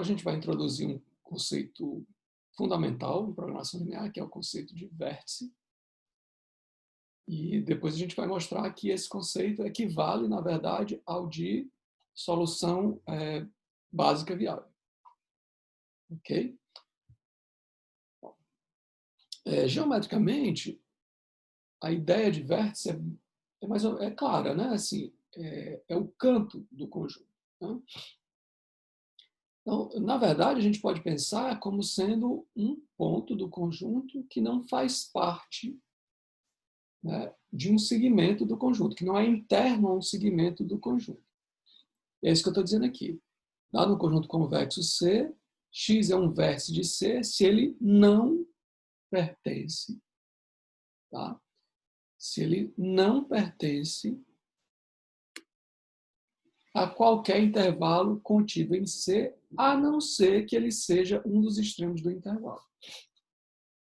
A gente vai introduzir um conceito fundamental em programação linear, que é o conceito de vértice, e depois a gente vai mostrar que esse conceito equivale, na verdade, ao de solução básica viável. Ok? Geometricamente, a ideia de vértice é clara, né? Assim, é o canto do conjunto. Né? Então, na verdade, a gente pode pensar como sendo um ponto do conjunto que não faz parte, né, de um segmento do conjunto, que não é interno a um segmento do conjunto. É isso que eu estou dizendo aqui. Lá no conjunto convexo C, X é um vértice de C se ele não pertence, tá? Se ele não pertence a qualquer intervalo contido em C, a não ser que ele seja um dos extremos do intervalo.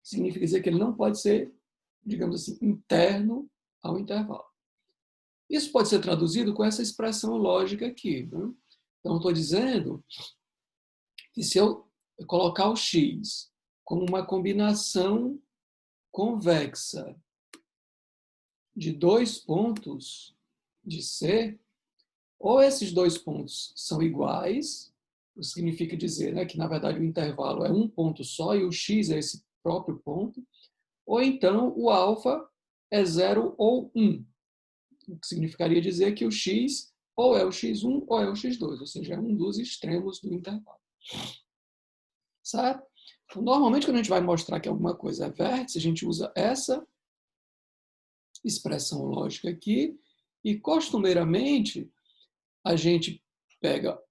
Significa dizer que ele não pode ser, digamos assim, interno ao intervalo. Isso pode ser traduzido com essa expressão lógica aqui. Né? Então, estou dizendo que se eu colocar o x como uma combinação convexa de dois pontos de C, ou esses dois pontos são iguais, o que significa dizer, né, que, na verdade, o intervalo é um ponto só e o x é esse próprio ponto, ou então o alfa é 0 ou 1, o que significaria dizer que o x ou é o x1 ou é o x2, ou seja, é um dos extremos do intervalo. Certo? Então, normalmente, quando a gente vai mostrar que alguma coisa é vértice, a gente usa essa expressão lógica aqui e, costumeiramente, a gente pega,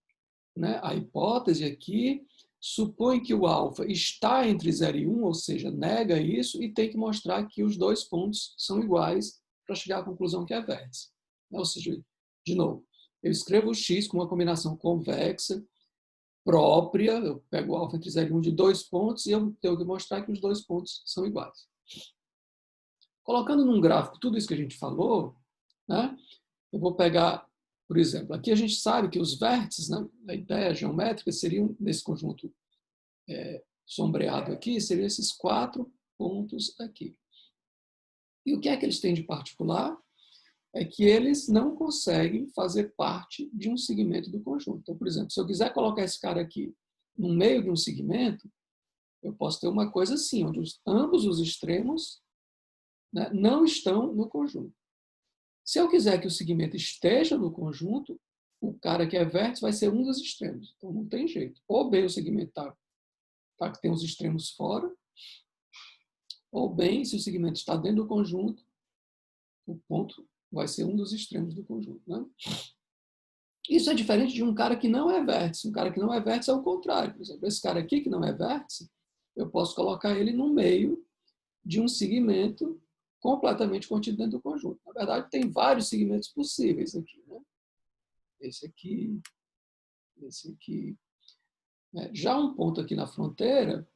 né, a hipótese aqui, supõe que o alfa está entre 0 e 1, ou seja, nega isso, e tem que mostrar que os dois pontos são iguais para chegar à conclusão que é vértice. Ou seja, de novo, eu escrevo o x com uma combinação convexa própria, eu pego o alfa entre 0 e 1 de dois pontos e eu tenho que mostrar que os dois pontos são iguais. Colocando num gráfico tudo isso que a gente falou, né, eu vou pegar, por exemplo, aqui a gente sabe que os vértices, né, a ideia geométrica seriam, nesse conjunto sombreado aqui, seriam esses quatro pontos aqui. E o que é que eles têm de particular? É que eles não conseguem fazer parte de um segmento do conjunto. Então, por exemplo, se eu quiser colocar esse cara aqui no meio de um segmento, eu posso ter uma coisa assim, onde ambos os extremos, né, não estão no conjunto. Se eu quiser que o segmento esteja no conjunto, o cara que é vértice vai ser um dos extremos. Então não tem jeito. Ou bem o segmento tem os extremos fora, ou bem, se o segmento está dentro do conjunto, o ponto vai ser um dos extremos do conjunto. Né? Isso é diferente de um cara que não é vértice. Um cara que não é vértice é o contrário. Por exemplo, esse cara aqui que não é vértice, eu posso colocar ele no meio de um segmento completamente contido dentro do conjunto. Na verdade, tem vários segmentos possíveis aqui. Né? Esse aqui, esse aqui. Já um ponto aqui na fronteira,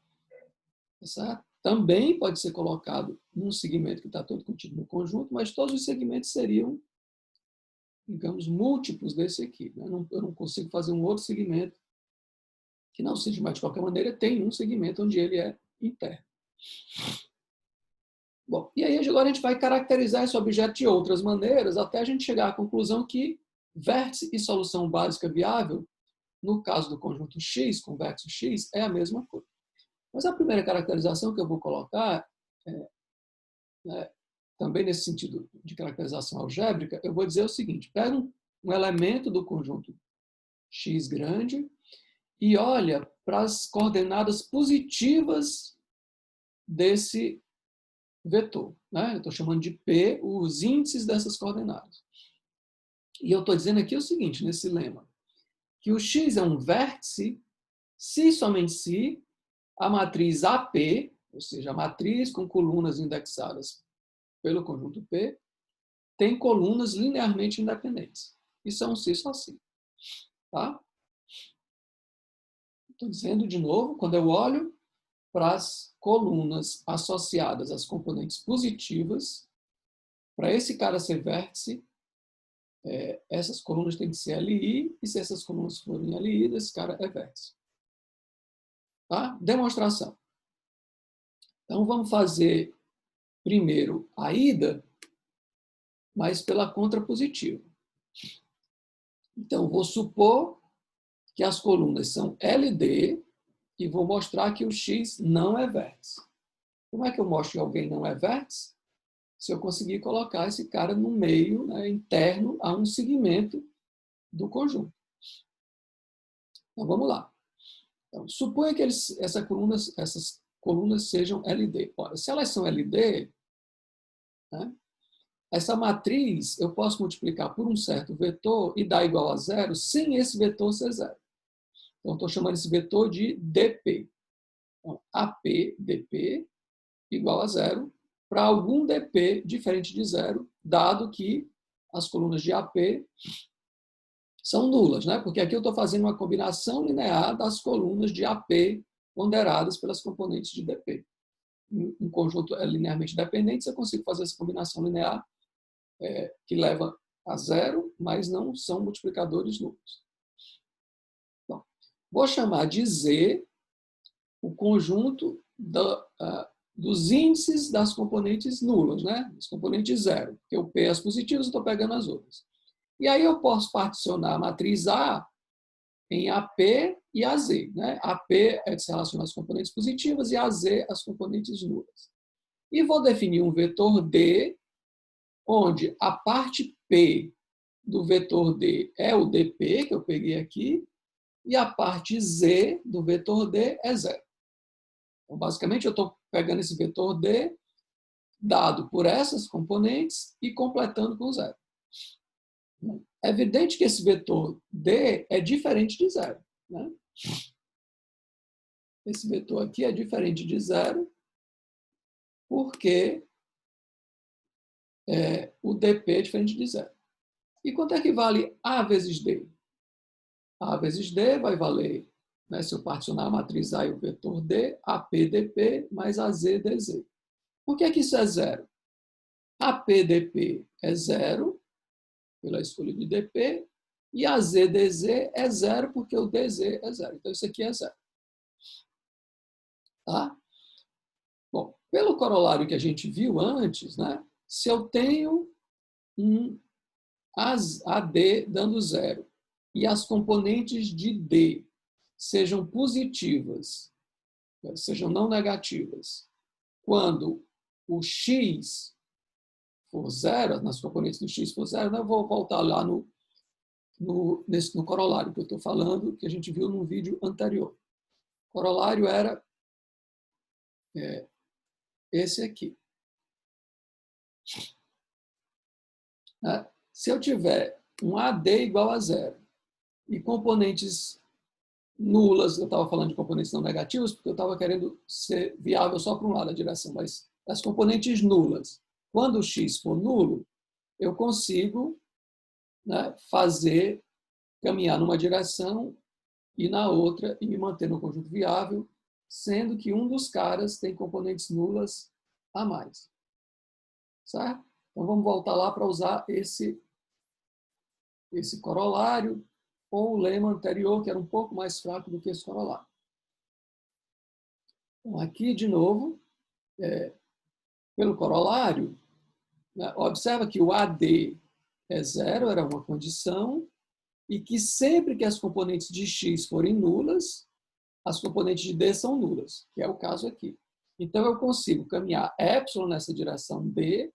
certo? Também pode ser colocado num segmento que está todo contido no conjunto, mas todos os segmentos seriam, digamos, múltiplos desse aqui. Né? Eu não consigo fazer um outro segmento que não seja, mas de qualquer maneira tem um segmento onde ele é interno. Bom, e aí agora a gente vai caracterizar esse objeto de outras maneiras até a gente chegar à conclusão que vértice e solução básica viável, no caso do conjunto X, convexo X, é a mesma coisa. Mas a primeira caracterização que eu vou colocar, né, também nesse sentido de caracterização algébrica, eu vou dizer o seguinte: pega um elemento do conjunto X grande e olha para as coordenadas positivas desse vetor. Né? Eu estou chamando de P os índices dessas coordenadas. E eu estou dizendo aqui o seguinte, nesse lema, que o X é um vértice se somente se a matriz AP, ou seja, a matriz com colunas indexadas pelo conjunto P, tem colunas linearmente independentes. Isso é um se só se. Tá? Estou dizendo de novo, quando eu olho para as colunas associadas às componentes positivas, para esse cara ser vértice, essas colunas têm que ser LI, e se essas colunas forem LI, esse cara é vértice. Tá? Demonstração. Então, vamos fazer primeiro a ida, mas pela contrapositiva. Então, vou supor que as colunas são LD e vou mostrar que o X não é vértice. Como é que eu mostro que alguém não é vértice? Se eu conseguir colocar esse cara no meio, né, interno a um segmento do conjunto. Então, vamos lá. Então, suponha que essas colunas sejam LD. Ora, se elas são LD, né, essa matriz eu posso multiplicar por um certo vetor e dar igual a zero sem esse vetor ser zero. Então, estou chamando esse vetor de dp. Então, AP dp igual a zero para algum dp diferente de zero, dado que as colunas de AP são nulas, né? Porque aqui eu estou fazendo uma combinação linear das colunas de AP ponderadas pelas componentes de dp. Um conjunto é linearmente dependente, eu consigo fazer essa combinação linear que leva a zero, mas não são multiplicadores nulos. Bom, vou chamar de Z o conjunto dos índices das componentes nulas, né? As componentes zero, porque o P é as positivas, eu estou pegando as outras. E aí eu posso particionar a matriz A em AP e AZ. Né? AP é que se relaciona às componentes positivas e AZ às componentes nulas. E vou definir um vetor D, onde a parte P do vetor D é o dp, que eu peguei aqui, e a parte Z do vetor D é zero. Então, basicamente, eu estou pegando esse vetor D, dado por essas componentes, e completando com zero. É evidente que esse vetor D é diferente de zero. Né? Esse vetor aqui é diferente de zero, porque o dp é diferente de zero. E quanto é que vale A vezes D? A vezes D vai valer, né, se eu particionar a matriz A e o vetor D, APDP mais AZDZ. Por que isso é zero? APDP é zero, pela escolha de dp, e AZDZ é zero, porque o DZ é zero. Então, isso aqui é zero. Tá? Bom, pelo corolário que a gente viu antes, né, se eu tenho um AD dando zero e as componentes de D sejam positivas, sejam não negativas, quando o X for zero, nas componentes do X for zero, eu vou voltar lá no corolário que eu estou falando, que a gente viu no vídeo anterior. O corolário era esse aqui. Se eu tiver um AD igual a zero e componentes nulas, eu estava falando de componentes não negativas, porque eu estava querendo ser viável só para um lado da direção, mas as componentes nulas, quando o x for nulo, eu consigo, né, caminhar numa direção e na outra e me manter no conjunto viável, sendo que um dos caras tem componentes nulas a mais. Certo? Então vamos voltar lá para usar esse corolário ou o lema anterior, que era um pouco mais fraco do que esse corolário. Então, aqui, de novo, pelo corolário, né, observa que o AD é zero, era uma condição, e que sempre que as componentes de X forem nulas, as componentes de D são nulas, que é o caso aqui. Então, eu consigo caminhar epsilon nessa direção D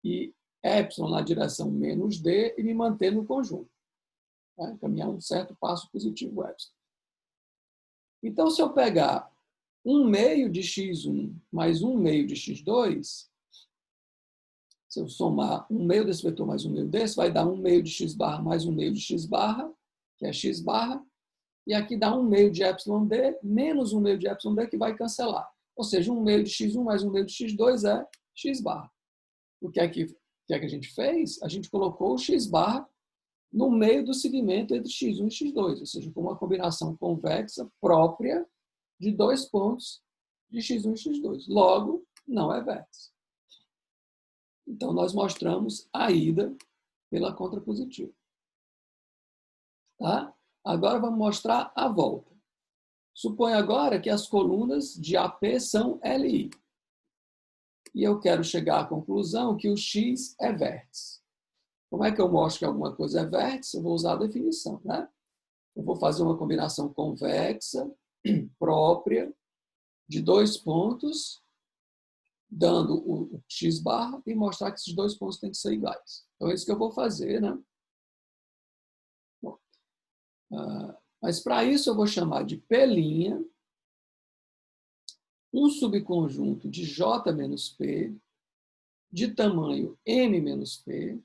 e epsilon na direção menos D e me manter no conjunto. Né? Caminhar um certo passo positivo epsilon. Então, se eu pegar 1/2 de x1 mais 1/2 de x2, se eu somar 1/2 desse vetor mais 1/2 desse, vai dar 1/2 de x barra mais 1/2 de x barra, que é x barra, e aqui dá 1/2 de epsilon d menos 1/2 de epsilon d, que vai cancelar. Ou seja, 1/2 de x1 mais 1/2 de x2 é x barra. O que é que a gente fez? A gente colocou o x barra no meio do segmento entre x1 e x2, ou seja, com uma combinação convexa própria de dois pontos de x1 e x2. Logo, não é vértice. Então, nós mostramos a ida pela contrapositiva. Tá? Agora, vamos mostrar a volta. Suponho agora que as colunas de AP são LI. E eu quero chegar à conclusão que o X é vértice. Como é que eu mostro que alguma coisa é vértice? Eu vou usar a definição, né? Eu vou fazer uma combinação convexa, própria, de dois pontos, dando o X barra e mostrar que esses dois pontos têm que ser iguais. Então, é isso que eu vou fazer, né? Bom, mas para isso eu vou chamar de P', um subconjunto de J menos P, de tamanho M menos P,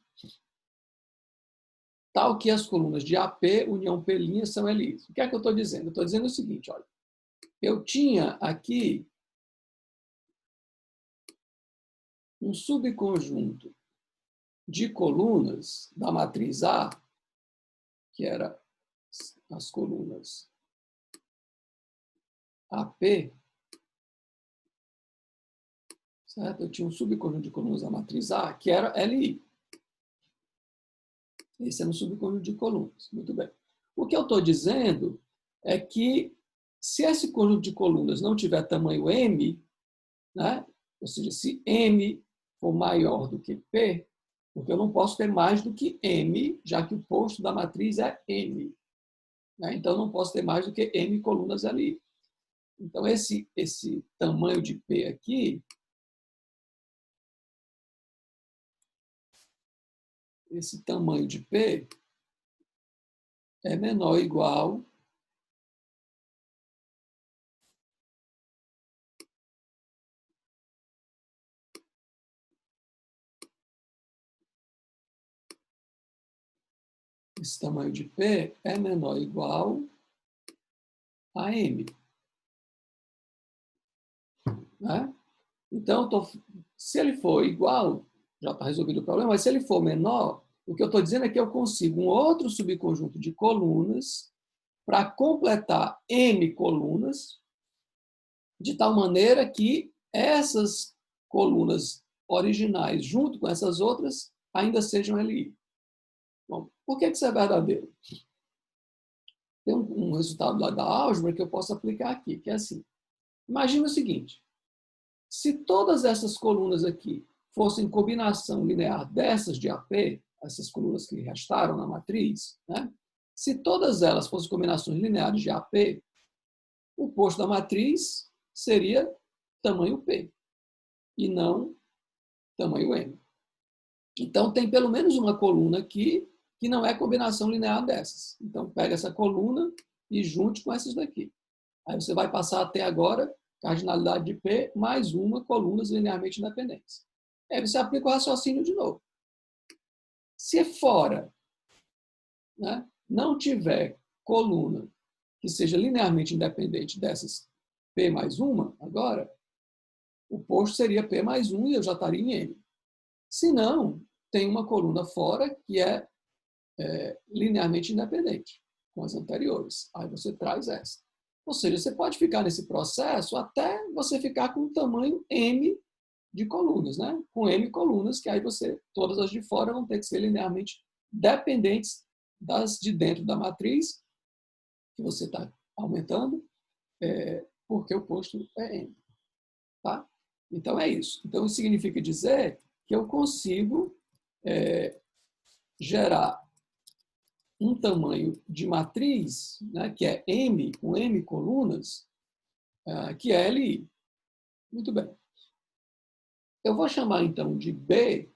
tal que as colunas de AP, união P' são LI. O que é que eu estou dizendo? Eu estou dizendo o seguinte, olha, eu tinha aqui um subconjunto de colunas da matriz A, que era as colunas AP, certo? Eu tinha um subconjunto de colunas da matriz A, que era LI. Esse é um subconjunto de colunas. Muito bem. O que eu estou dizendo é que, se esse conjunto de colunas não tiver tamanho M, né? Ou seja, se M for maior do que P, porque eu não posso ter mais do que M, já que o posto da matriz é M. Né? Então, eu não posso ter mais do que M colunas ali. Então, esse tamanho de P aqui, esse tamanho de P é menor ou igual esse tamanho de P é menor ou igual a M. Né? Então, se ele for igual, já está resolvido o problema, mas se ele for menor, o que eu estou dizendo é que eu consigo um outro subconjunto de colunas para completar M colunas, de tal maneira que essas colunas originais, junto com essas outras, ainda sejam LI. Bom, por que isso é verdadeiro? Tem um resultado lá da álgebra que eu posso aplicar aqui, que é assim. Imagina o seguinte, se todas essas colunas aqui fossem combinação linear dessas de AP, essas colunas que restaram na matriz, né? Se todas elas fossem combinações lineares de AP, o posto da matriz seria tamanho P e não tamanho M. Então, tem pelo menos uma coluna aqui que não é combinação linear dessas. Então, pega essa coluna e junte com essas daqui. Aí você vai passar até agora cardinalidade de P mais uma colunas linearmente independentes. Aí você aplica o raciocínio de novo. Se fora, né, não tiver coluna que seja linearmente independente dessas P mais uma, agora, o posto seria P mais 1 e eu já estaria em M. Se não, tem uma coluna fora que é linearmente independente com as anteriores. Aí você traz essa. Ou seja, você pode ficar nesse processo até você ficar com o tamanho M de colunas, né? Com M colunas, que aí todas as de fora vão ter que ser linearmente dependentes das de dentro da matriz, que você está aumentando, porque o posto é M. Tá? Então, é isso. Então, isso significa dizer que eu consigo gerar um tamanho de matriz, né, que é M, com M colunas, que é LI. Muito bem. Eu vou chamar, então, de B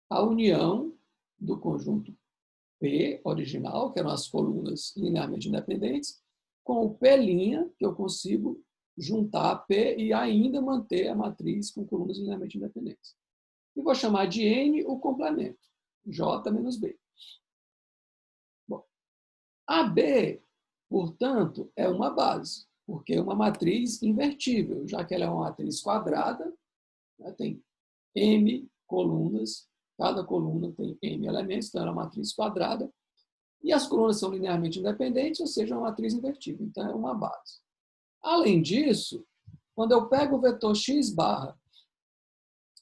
a união do conjunto P original, que eram as colunas linearmente independentes, com o P', que eu consigo juntar P e ainda manter a matriz com colunas linearmente independentes. E vou chamar de N o complemento, J menos B. Bom, AB, portanto, é uma base, porque é uma matriz invertível, já que ela é uma matriz quadrada, né, tem M colunas, cada coluna tem M elementos, então ela é uma matriz quadrada, e as colunas são linearmente independentes, ou seja, uma matriz invertível, então é uma base. Além disso, quando eu pego o vetor x barra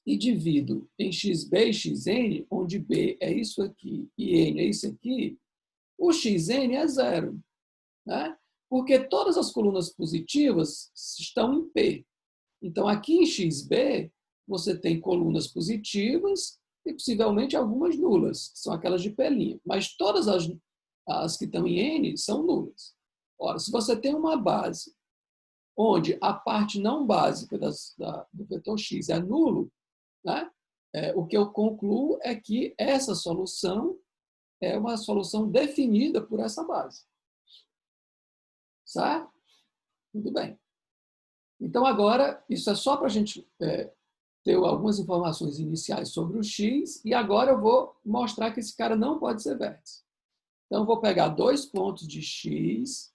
e divido em xb e xn, onde b é isso aqui e n é isso aqui, o xn é zero. Né? Porque todas as colunas positivas estão em P. Então, aqui em XB, você tem colunas positivas e possivelmente algumas nulas, que são aquelas de P'. Mas todas as que estão em N são nulas. Ora, se você tem uma base onde a parte não básica do vetor X é nulo, né? O que eu concluo é que essa solução é uma solução definida por essa base. Certo? Tudo bem. Então, agora, isso é só para a gente ter algumas informações iniciais sobre o X, e agora eu vou mostrar que esse cara não pode ser vértice. Então, eu vou pegar 2 pontos de X,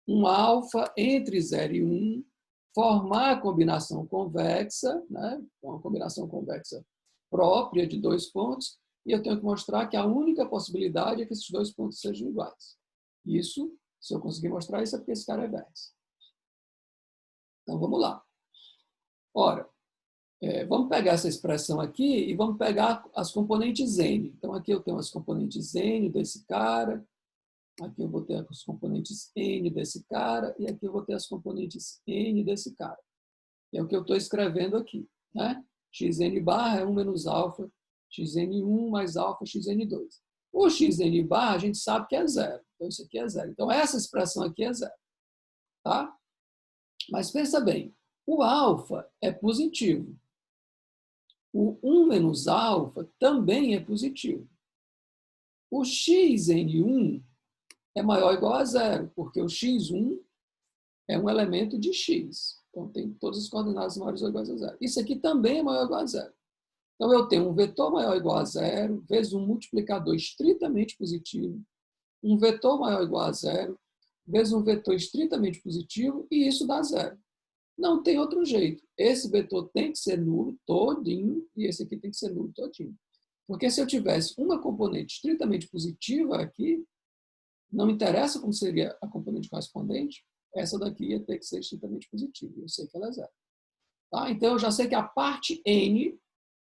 um alfa entre 0 e 1, formar a combinação convexa, né? Uma combinação convexa própria de 2 pontos, e eu tenho que mostrar que a única possibilidade é que esses 2 pontos sejam iguais. Isso, se eu conseguir mostrar isso, é porque esse cara é vértice. Então, vamos lá. Ora, vamos pegar essa expressão aqui e vamos pegar as componentes N. Então, aqui eu tenho as componentes N desse cara, aqui eu vou ter as componentes N desse cara, e aqui eu vou ter as componentes N desse cara. É o que eu estou escrevendo aqui. Né? Xn barra é 1 menos alfa, Xn1 mais alfa, Xn2. O Xn barra a gente sabe que é zero. Então, isso aqui é zero. Então, essa expressão aqui é zero. Tá? Mas pensa bem, o alfa é positivo. O 1 menos alfa também é positivo. O xn1 é maior ou igual a zero, porque o x1 é um elemento de x. Então, tem todas as coordenadas maiores ou iguais a zero. Isso aqui também é maior ou igual a zero. Então, eu tenho um vetor maior ou igual a zero, vezes um multiplicador estritamente positivo, um vetor maior ou igual a zero, vezes um vetor estritamente positivo, e isso dá zero. Não tem outro jeito. Esse vetor tem que ser nulo todinho e esse aqui tem que ser nulo todinho. Porque se eu tivesse uma componente estritamente positiva aqui, não interessa como seria a componente correspondente, essa daqui ia ter que ser estritamente positiva. Eu sei que ela é zero. Tá? Então, eu já sei que a parte N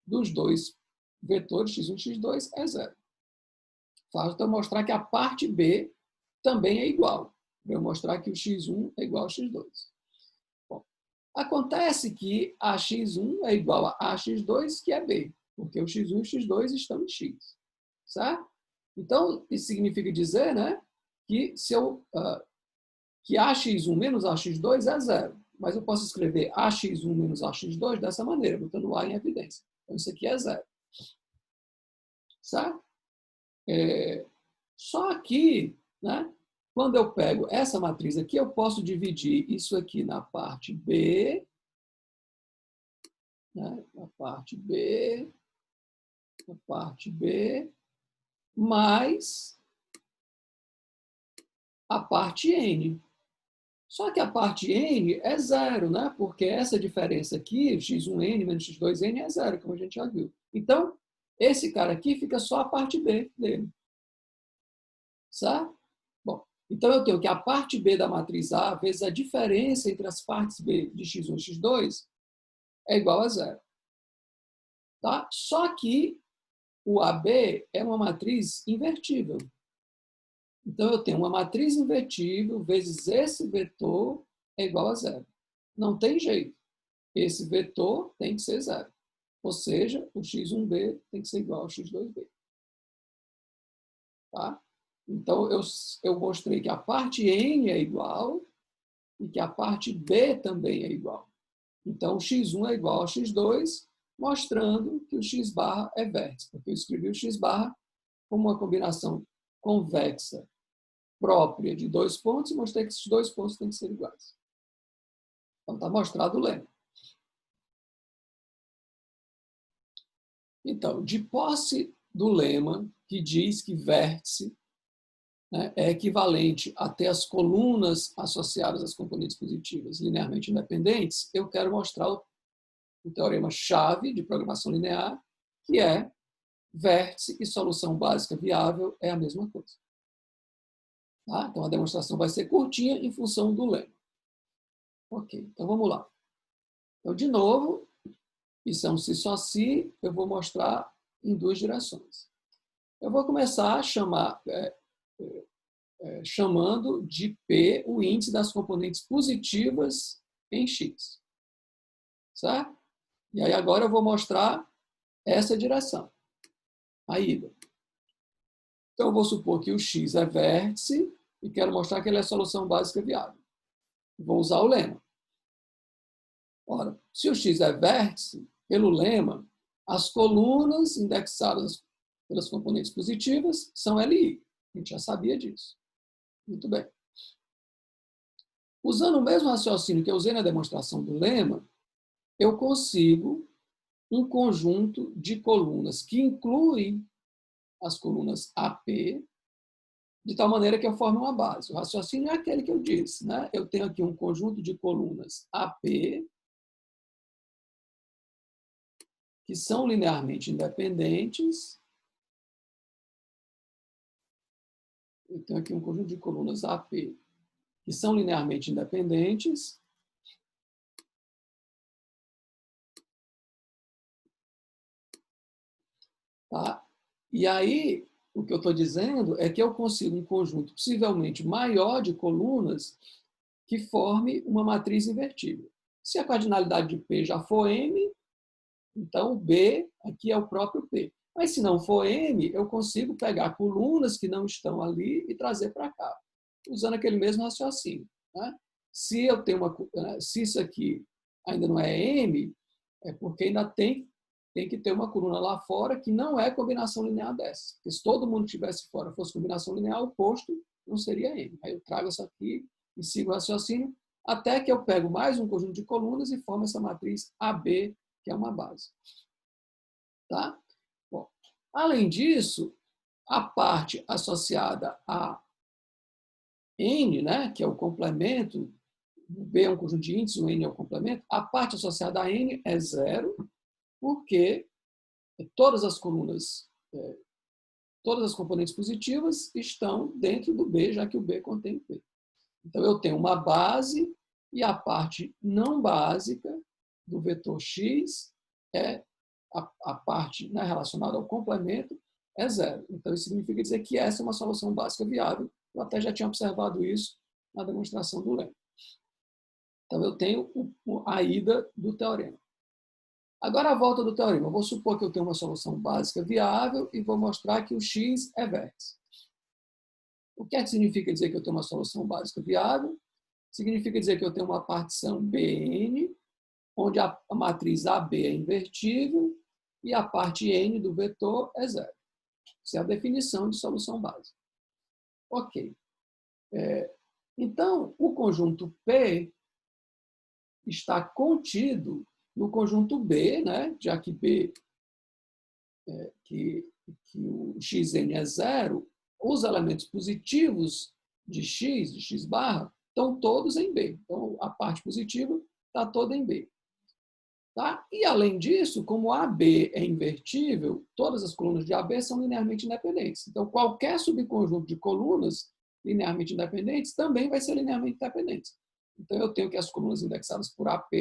dos dois vetores, x1 e x2, é zero. Falta eu mostrar que a parte B também é igual. Eu mostrar que o x1 é igual ao x2. Acontece que AX1 é igual a AX2, que é B, porque o X1 e o X2 estão em X. Certo? Então, isso significa dizer, né, que, que AX1 menos AX2 é zero. Mas eu posso escrever AX1 menos AX2 dessa maneira, botando o A em evidência. Então, isso aqui é zero. Certo? Só que, né, quando eu pego essa matriz aqui, eu posso dividir isso aqui na parte B, né, na parte B, mais a parte N. Só que a parte N é zero, né? Porque essa diferença aqui, x1n menos x2n, é zero, como a gente já viu. Então, esse cara aqui fica só a parte B dele. Certo? Bom, então eu tenho que a parte B da matriz A vezes a diferença entre as partes B de x1 e x2 é igual a zero. Tá? Só que o AB é uma matriz invertível. Então, eu tenho uma matriz invertível vezes esse vetor é igual a zero. Não tem jeito. Esse vetor tem que ser zero. Ou seja, o x1b tem que ser igual ao x2b. Tá? Então, eu mostrei que a parte n é igual e que a parte b também é igual. Então, o x1 é igual ao x2, mostrando que o x barra é vértice, porque eu escrevi o x barra como uma combinação convexa própria de 2 pontos e mostrei que esses 2 pontos têm que ser iguais. Então, está mostrado o lema. Então, de posse do lema, que diz que vértice, né, é equivalente a ter as colunas associadas às componentes positivas linearmente independentes, eu quero mostrar o teorema-chave de programação linear, que é vértice e solução básica viável é a mesma coisa. Tá? Então, a demonstração vai ser curtinha em função do lema. Ok, então vamos lá. Então, de novo, isso é um se só se, eu vou mostrar em duas direções. Eu vou começar a chamar chamando de P o índice das componentes positivas em X. Certo? E aí agora eu vou mostrar essa direção, a ida. Então eu vou supor que o X é vértice e quero mostrar que ele é solução básica viável. Vou usar o lema. Ora, se o X é vértice, pelo lema, as colunas indexadas pelas componentes positivas são LI. A gente já sabia disso. Muito bem. Usando o mesmo raciocínio que eu usei na demonstração do lema, eu consigo um conjunto de colunas que incluem as colunas AP, de tal maneira que eu forme uma base. O raciocínio é aquele que eu disse, né? Eu tenho aqui um conjunto de colunas AP que são linearmente independentes. Eu tenho aqui um conjunto de colunas AP que são linearmente independentes. Tá? E aí, o que eu estou dizendo é que eu consigo um conjunto possivelmente maior de colunas que forme uma matriz invertível. Se a cardinalidade de P já for M, então o B aqui é o próprio P. Mas se não for M, eu consigo pegar colunas que não estão ali e trazer para cá, usando aquele mesmo raciocínio. Né? Se eu tenho se isso aqui ainda não é M, é porque ainda tem que ter uma coluna lá fora que não é combinação linear dessa. Porque se todo mundo estivesse fora fosse combinação linear, o posto não seria M. Aí eu trago isso aqui e sigo o raciocínio até que eu pego mais um conjunto de colunas e formo essa matriz AB, que é uma base. Tá? Bom, além disso, a parte associada a N, né, que é o complemento, o B é um conjunto de índices, o N é o complemento, a parte associada a N é zero, porque todas as colunas, todas as componentes positivas estão dentro do B, já que o B contém o P. Então, eu tenho uma base e a parte não básica do vetor X é a parte, né, relacionada ao complemento é zero. Então, isso significa dizer que essa é uma solução básica viável. Eu até já tinha observado isso na demonstração do lema. Então, eu tenho a ida do teorema. Agora, a volta do teorema. Eu vou supor que eu tenho uma solução básica viável e vou mostrar que o X é vértice. O que é que significa dizer que eu tenho uma solução básica viável? Significa dizer que eu tenho uma partição Bn, onde a matriz AB é invertível e a parte N do vetor é zero. Essa é a definição de solução básica. Ok. Então, o conjunto P está contido no conjunto B, né? Já que B, que o xn é zero, os elementos positivos de x barra, estão todos em B. Então, a parte positiva está toda em B. Tá? E, além disso, como AB é invertível, todas as colunas de AB são linearmente independentes. Então, qualquer subconjunto de colunas linearmente independentes também vai ser linearmente independente. Então, eu tenho que as colunas indexadas por AP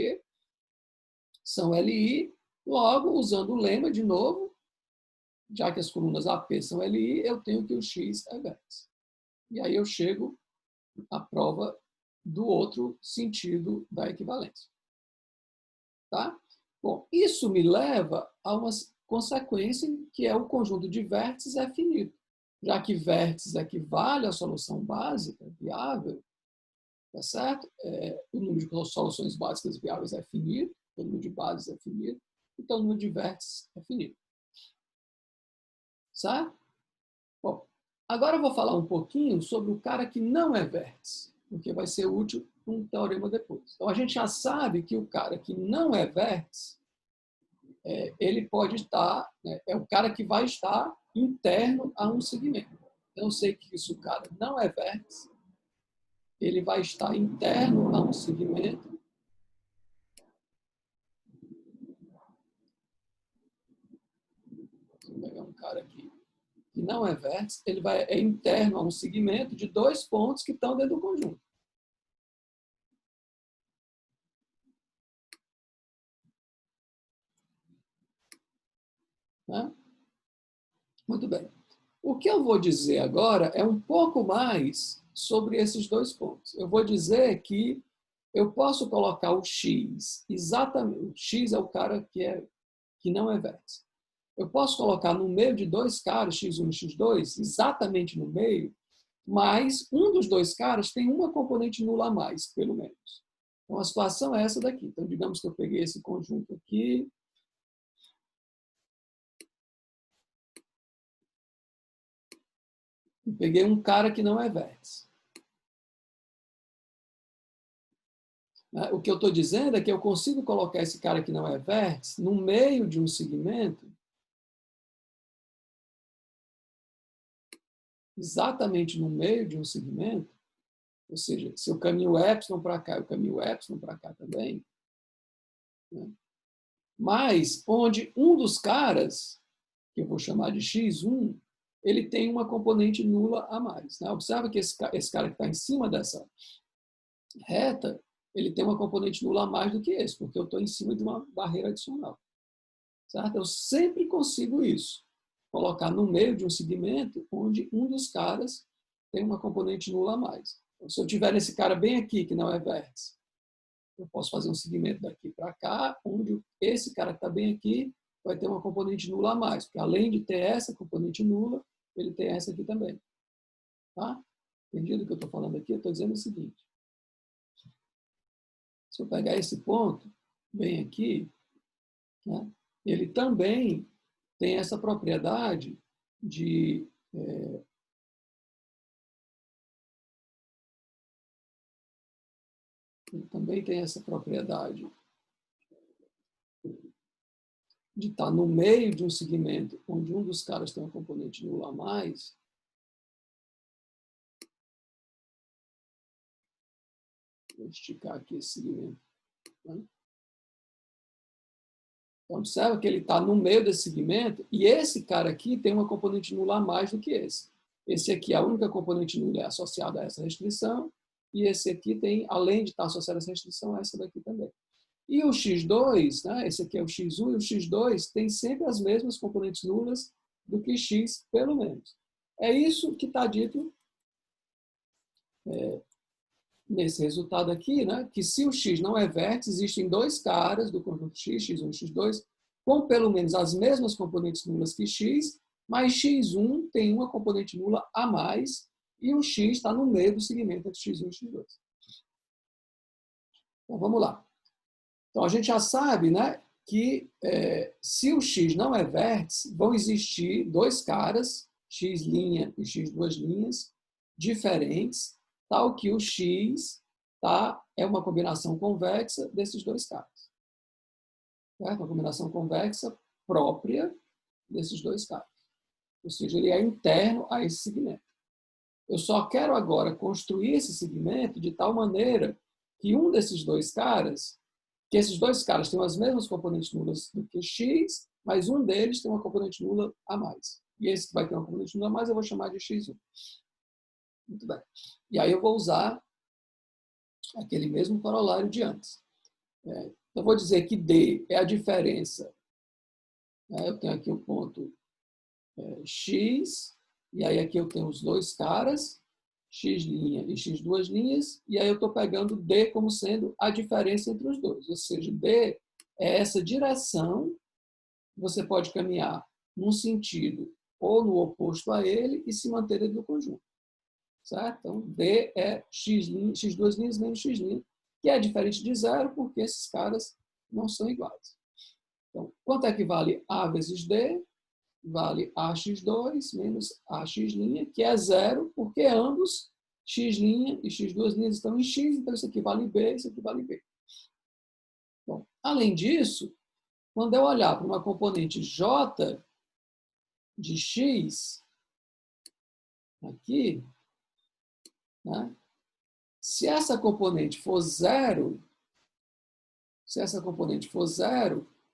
são LI, logo, usando o lema de novo, já que as colunas AP são LI, eu tenho que o X é vértice. E aí eu chego à prova do outro sentido da equivalência. Tá? Bom, isso me leva a uma consequência que é o conjunto de vértices é finito. Já que vértices equivale à solução básica viável, tá certo? O número de soluções básicas viáveis é finito, o número de bases é finito, então o número de vértices é finito. Certo? Bom, agora eu vou falar um pouquinho sobre o cara que não é vértice, porque vai ser útil para um teorema depois. Então, a gente já sabe que o cara que não é vértice, ele pode estar, né, é o cara que vai estar interno a um segmento. Então, eu sei que se o cara não é vértice, ele vai estar interno a um segmento. Vou pegar um cara aqui que não é vértice, ele é interno a um segmento de dois pontos que estão dentro do conjunto. Né? Muito bem. O que eu vou dizer agora é um pouco mais sobre esses dois pontos. Eu vou dizer que eu posso colocar o x, exatamente, o x é o cara que não é vértice. Eu posso colocar no meio de dois caras, x1 e x2, exatamente no meio, mas um dos dois caras tem uma componente nula a mais, pelo menos. Então, a situação é essa daqui. Então, digamos que eu peguei esse conjunto aqui, e peguei um cara que não é vértice. O que eu estou dizendo é que eu consigo colocar esse cara que não é vértice no meio de um segmento, exatamente no meio de um segmento, ou seja, se eu caminho epsilon para cá, eu caminho epsilon para cá também, né? Mas onde um dos caras, que eu vou chamar de x1, ele tem uma componente nula a mais, né? Observa que esse cara que está em cima dessa reta, ele tem uma componente nula a mais do que esse, porque eu estou em cima de uma barreira adicional. Certo? Eu sempre consigo isso. Colocar no meio de um segmento onde um dos caras tem uma componente nula a mais. Então, se eu tiver esse cara bem aqui, que não é vértice, eu posso fazer um segmento daqui para cá, onde esse cara que está bem aqui vai ter uma componente nula a mais, porque além de ter essa componente nula, ele tem essa aqui também. Tá? Entendido o que eu estou falando aqui? Eu estou dizendo o seguinte. Se eu pegar esse ponto, bem aqui, né, ele também tem essa propriedade de ele também tem essa propriedade de estar no meio de um segmento onde um dos caras tem uma componente nula a mais. Vou esticar aqui esse segmento. Né? Então, observa que ele está no meio desse segmento e esse cara aqui tem uma componente nula a mais do que esse. Esse aqui, a única componente nula é associada a essa restrição e esse aqui tem, além de estar associado a essa restrição, essa daqui também. E o x2, né, esse aqui é o x1 e o x2 tem sempre as mesmas componentes nulas do que x, pelo menos. É isso que está dito nesse resultado aqui, né, que se o x não é vértice, existem dois caras do conjunto x, x1 e x2, com pelo menos as mesmas componentes nulas que x, mas x1 tem uma componente nula a mais e o x está no meio do segmento entre x1 e x2. Então, vamos lá. Então, a gente já sabe, né, que se o x não é vértice, vão existir dois caras, x' e x2', diferentes, tal que o x é uma combinação convexa desses dois caras. Certo? Uma combinação convexa própria desses dois caras. Ou seja, ele é interno a esse segmento. Eu só quero agora construir esse segmento de tal maneira que um desses dois caras, que esses dois caras têm as mesmas componentes nulas do que x, mas um deles tem uma componente nula a mais. E esse que vai ter uma componente nula a mais eu vou chamar de x1. Muito bem. E aí eu vou usar aquele mesmo corolário de antes. Então, vou dizer que D é a diferença. Eu tenho aqui o ponto x, e aí aqui eu tenho os dois caras, x' e x2', e aí eu estou pegando D como sendo a diferença entre os dois. Ou seja, D é essa direção que você pode caminhar num sentido ou no oposto a ele e se manter dentro do conjunto. Certo? Então, D é x2' menos x', que é diferente de zero porque esses caras não são iguais. Então, quanto é que vale A vezes D? Vale AX2 menos AX', que é zero, porque ambos, x' e x2' estão em x, então isso aqui vale B, isso aqui vale B. Bom, além disso, quando eu olhar para uma componente J de x, aqui, né, se essa componente for zero,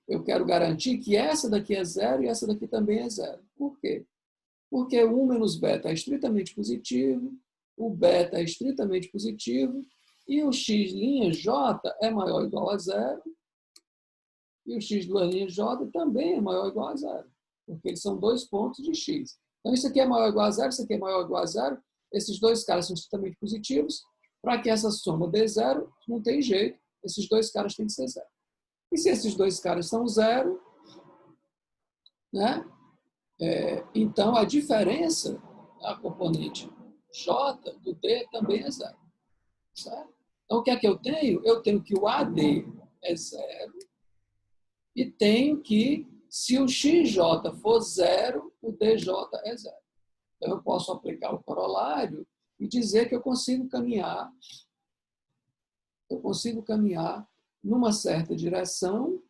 eu quero garantir que essa daqui é zero e essa daqui também é zero. Por quê? Porque 1 menos beta é estritamente positivo, o beta é estritamente positivo, e o x'(j) é maior ou igual a zero, e o x'(j) também é maior ou igual a zero, porque eles são dois pontos de x. Então, isso aqui é maior ou igual a zero, isso aqui é maior ou igual a zero. Esses dois caras são estritamente positivos. Para que essa soma dê zero, não tem jeito. Esses dois caras têm que ser zero. E se esses dois caras são zero, né? Então, a diferença da componente J do D também é zero. Certo? Então, o que é que eu tenho? Eu tenho que o AD é zero e tenho que, se o XJ for zero, o DJ é zero. Então, eu posso aplicar o corolário e dizer que eu consigo caminhar numa certa direção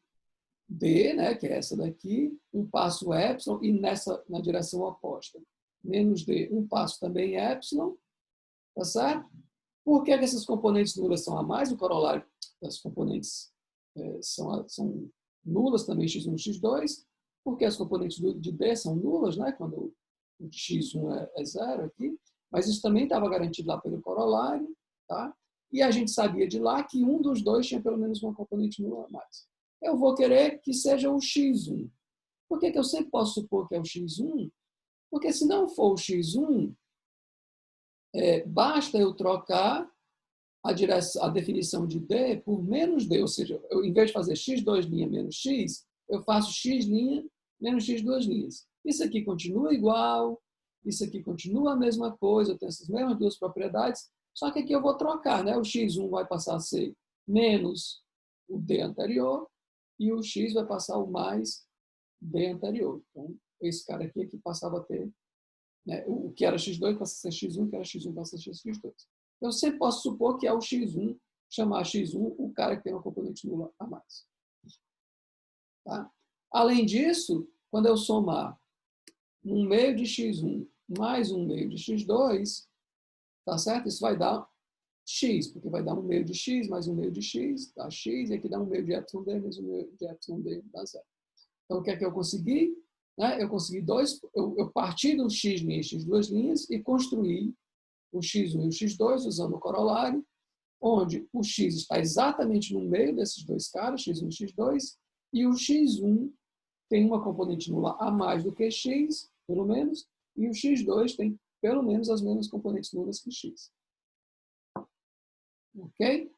D, né, que é essa daqui, um passo epsilon, e na direção oposta, menos D, um passo também epsilon, tá certo? Por que essas componentes nulas são a mais? O corolário das componentes são nulas também, x1 e x2, porque as componentes de D são nulas, né, quando o x1 é zero aqui, mas isso também estava garantido lá pelo corolário, tá? E a gente sabia de lá que um dos dois tinha pelo menos uma componente nula a mais. Eu vou querer que seja o x1. Por que eu sempre posso supor que é o x1? Porque se não for o x1, basta eu trocar a definição de D por menos D, ou seja, em vez de fazer x2' menos x, eu faço x' menos x2'. Isso aqui continua igual, isso aqui continua a mesma coisa, eu tenho essas mesmas duas propriedades, só que aqui eu vou trocar, né? O x1 vai passar a ser menos o D anterior e o x vai passar o mais D anterior. Então, esse cara aqui é que passava a ter, né, o que era x2 passa a ser x1, o que era x1 passa a ser x2. Eu sempre posso supor que é o x1, chamar x1 o cara que tem uma componente nula a mais. Tá? Além disso, quando eu somar 1/2 de x1 mais 1/2 de x2, tá certo? Isso vai dar x, porque vai dar 1/2 de x mais 1/2 de x, dá x, e aqui dá 1/2 de epsilon d mais 1/2 de epsilon d, dá zero. Então, o que é que eu consegui? Né? Eu consegui eu parti do x' e x2' e construí o x1 e o x2 usando o corolário, onde o x está exatamente no meio desses dois caras, x1 e x2, e o x1 tem uma componente nula a mais do que x, pelo menos, e o x2 tem pelo menos as mesmas componentes nulas que x. Ok?